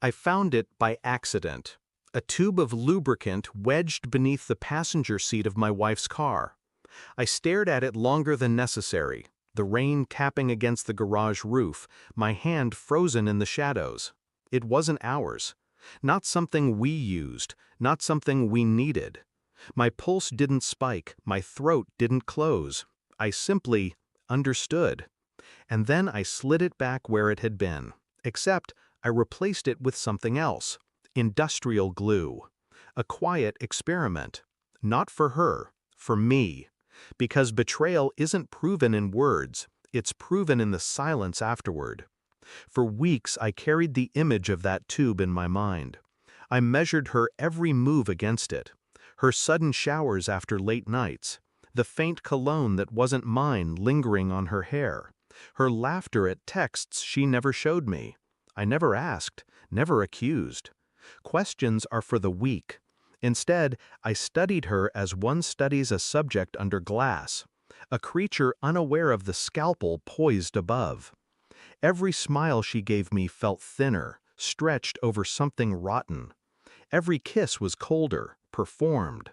I found it by accident. A tube of lubricant wedged beneath the passenger seat of my wife's car. I stared at it longer than necessary, the rain tapping against the garage roof, my hand frozen in the shadows. It wasn't ours. Not something we used, not something we needed. My pulse didn't spike, my throat didn't close. I simply understood. And then I slid it back where it had been, except I replaced it with something else. Industrial glue. A quiet experiment. Not for her, for me. Because betrayal isn't proven in words, it's proven in the silence afterward. For weeks I carried the image of that tube in my mind. I measured her every move against it. Her sudden showers after late nights. The faint cologne that wasn't mine lingering on her hair. Her laughter at texts she never showed me. I never asked, never accused. Questions are for the weak. Instead, I studied her as one studies a subject under glass, a creature unaware of the scalpel poised above. Every smile she gave me felt thinner, stretched over something rotten. Every kiss was colder, performed.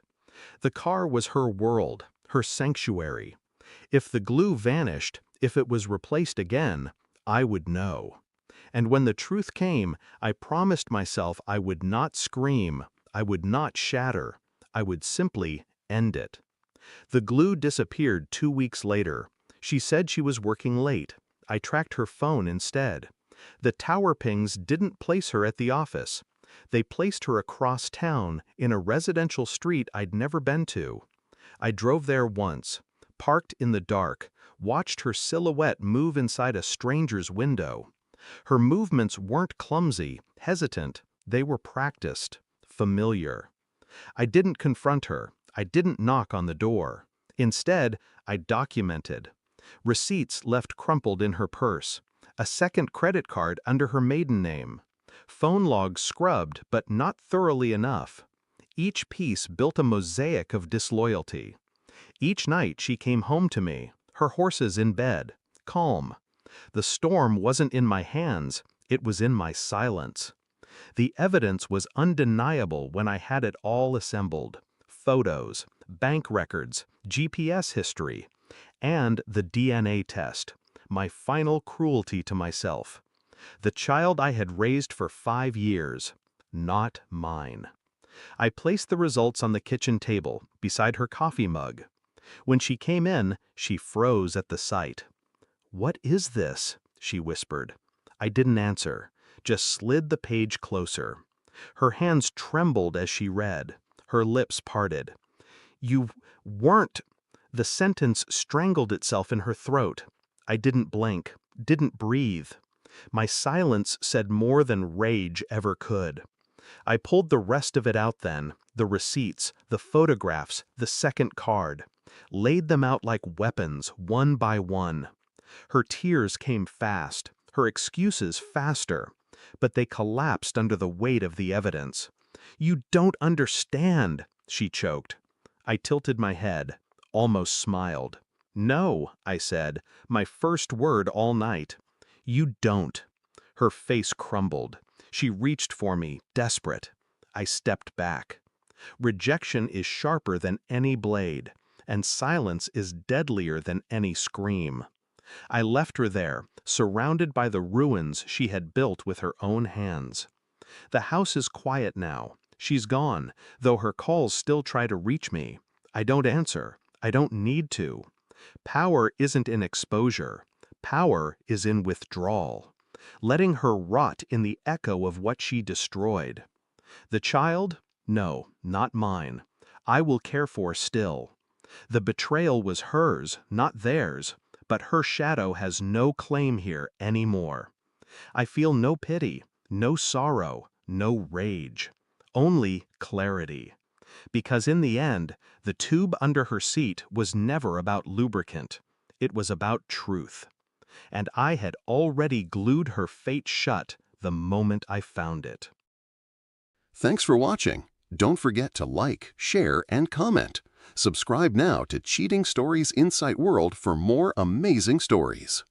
The car was her world, her sanctuary. If the glue vanished, if it was replaced again, I would know. And when the truth came, I promised myself I would not scream, I would not shatter, I would simply end it. The glue disappeared 2 weeks later. She said she was working late. I tracked her phone instead. The tower pings didn't place her at the office. They placed her across town, in a residential street I'd never been to. I drove there once, parked in the dark, watched her silhouette move inside a stranger's window. Her movements weren't clumsy, hesitant, they were practiced, familiar. I didn't confront her, I didn't knock on the door. Instead, I documented. Receipts left crumpled in her purse, a second credit card under her maiden name. Phone logs scrubbed, but not thoroughly enough. Each piece built a mosaic of disloyalty. Each night she came home to me, her horses in bed, calm. The storm wasn't in my hands, it was in my silence. The evidence was undeniable when I had it all assembled. Photos, bank records, GPS history, and the DNA test, my final cruelty to myself. The child I had raised for 5 years, not mine. I placed the results on the kitchen table, beside her coffee mug. When she came in, she froze at the sight. "What is this?" she whispered. I didn't answer, just slid the page closer. Her hands trembled as she read, her lips parted. "You weren't—" The sentence strangled itself in her throat. I didn't blink, didn't breathe. My silence said more than rage ever could. I pulled the rest of it out then, the receipts, the photographs, the second card. Laid them out like weapons, one by one. Her tears came fast, her excuses faster, but they collapsed under the weight of the evidence. "You don't understand," she choked. I tilted my head, almost smiled. "No," I said, my first word all night. "You don't." Her face crumbled. She reached for me, desperate. I stepped back. Rejection is sharper than any blade, and silence is deadlier than any scream. I left her there, surrounded by the ruins she had built with her own hands. The house is quiet now. She's gone, though her calls still try to reach me. I don't answer. I don't need to. Power isn't in exposure. Power is in withdrawal. Letting her rot in the echo of what she destroyed. The child? No, not mine. I will care for still. The betrayal was hers, not theirs, but her shadow has no claim here anymore. I feel no pity, no sorrow, no rage. Only clarity. Because in the end, the tube under her seat was never about lubricant. It was about truth. And I had already glued her fate shut the moment I found it. Thanks for watching. Don't forget to like, share, and comment. Subscribe now to Cheating Stories Insight World for more amazing stories.